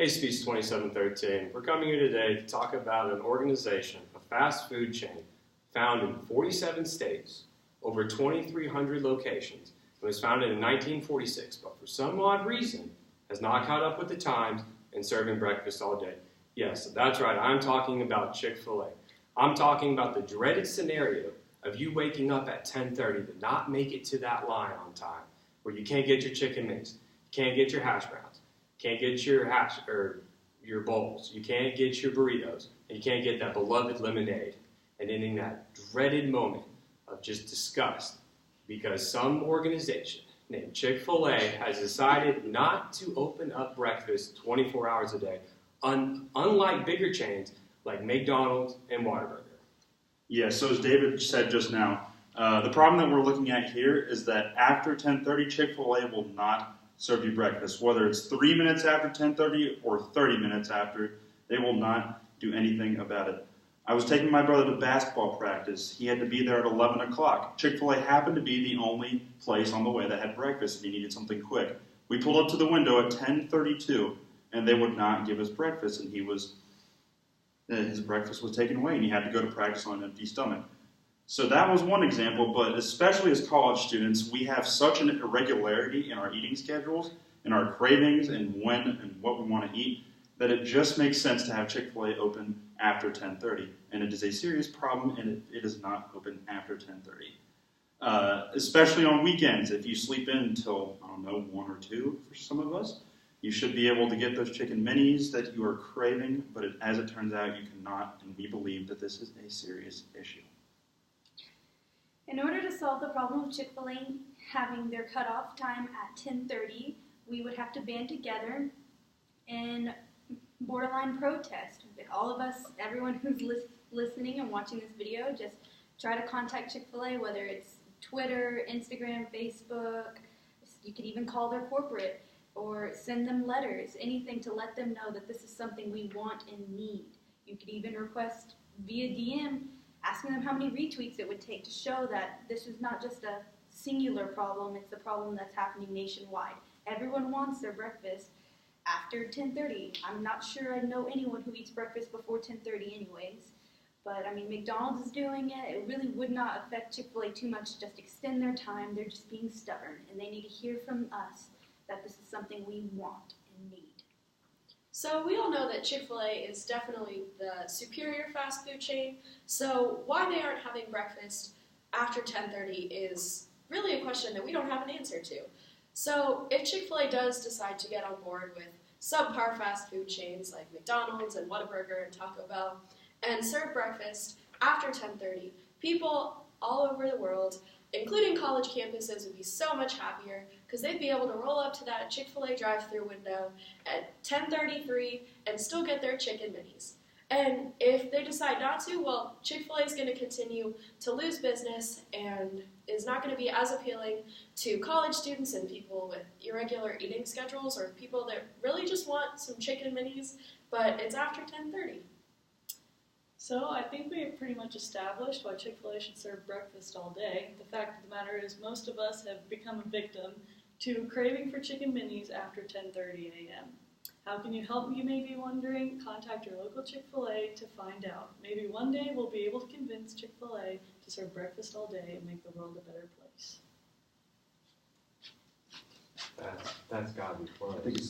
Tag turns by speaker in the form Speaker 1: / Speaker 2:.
Speaker 1: Hey, Speech 2713. We're coming here today to talk about an organization, a fast food chain, found in 47 states, over 2,300 locations. It was founded in 1946, but for some odd reason, has not caught up with the times and serving breakfast all day. Yes, that's right, I'm talking about Chick-fil-A. I'm talking about the dreaded scenario of you waking up at 10:30 to not make it to that line on time, where you can't get your chicken mix, can't get your hash browns, can't get your your bowls, you can't get your burritos, and you can't get that beloved lemonade, and ending that dreaded moment of just disgust because some organization named Chick-fil-A has decided not to open up breakfast 24 hours a day, unlike bigger chains like McDonald's and Whataburger.
Speaker 2: Yeah, so as David said just now, the problem that we're looking at here is that after 10:30, Chick-fil-A will not serve you breakfast. Whether it's 3 minutes after 10:30 or 30 minutes after, they will not do anything about it. I was taking my brother to basketball practice. He had to be there at 11 o'clock. Chick-fil-A happened to be the only place on the way that had breakfast, and he needed something quick. We pulled up to the window at 10:32, and they would not give us breakfast, and his breakfast was taken away, and he had to go to practice on an empty stomach. So that was one example, but especially as college students, we have such an irregularity in our eating schedules, in our cravings, and when and what we want to eat, that it just makes sense to have Chick-fil-A open after 10:30. And it is a serious problem, and it is not open after 10:30. Especially on weekends, if you sleep in until, 1 or 2 for some of us, you should be able to get those chicken minis that you are craving, but as it turns out, you cannot, and we believe that this is a serious issue.
Speaker 3: In order to solve the problem of Chick-fil-A having their cutoff time at 10:30, we would have to band together and borderline protest. All of us, everyone who's listening and watching this video, just try to contact Chick-fil-A, whether it's Twitter, Instagram, Facebook. You could even call their corporate or send them letters, anything to let them know that this is something we want and need. You could even request via DM, asking them how many retweets it would take to show that this is not just a singular problem, it's a problem that's happening nationwide. Everyone wants their breakfast after 10:30. I'm not sure I know anyone who eats breakfast before 10:30 anyways. But, McDonald's is doing it. It really would not affect Chick-fil-A too much, just extend their time. They're just being stubborn, and they need to hear from us that this is something we want and need.
Speaker 4: So we all know that Chick-fil-A is definitely the superior fast food chain, so why they aren't having breakfast after 10:30 is really a question that we don't have an answer to. So if Chick-fil-A does decide to get on board with subpar fast food chains like McDonald's and Whataburger and Taco Bell and serve breakfast after 10:30, people all over the world, including college campuses, would be so much happier because they'd be able to roll up to that Chick-fil-A drive-thru window at 10:33 and still get their chicken minis. And if they decide not to, well, Chick-fil-A is going to continue to lose business and is not going to be as appealing to college students and people with irregular eating schedules or people that really just want some chicken minis, but it's after 10:30.
Speaker 5: So I think we have pretty much established why Chick-fil-A should serve breakfast all day. The fact of the matter is most of us have become a victim to craving for chicken minis after 10:30 a.m. How can you help, you may be wondering? Contact your local Chick-fil-A to find out. Maybe one day we'll be able to convince Chick-fil-A to serve breakfast all day and make the world a better place.
Speaker 1: That's gotta be fun.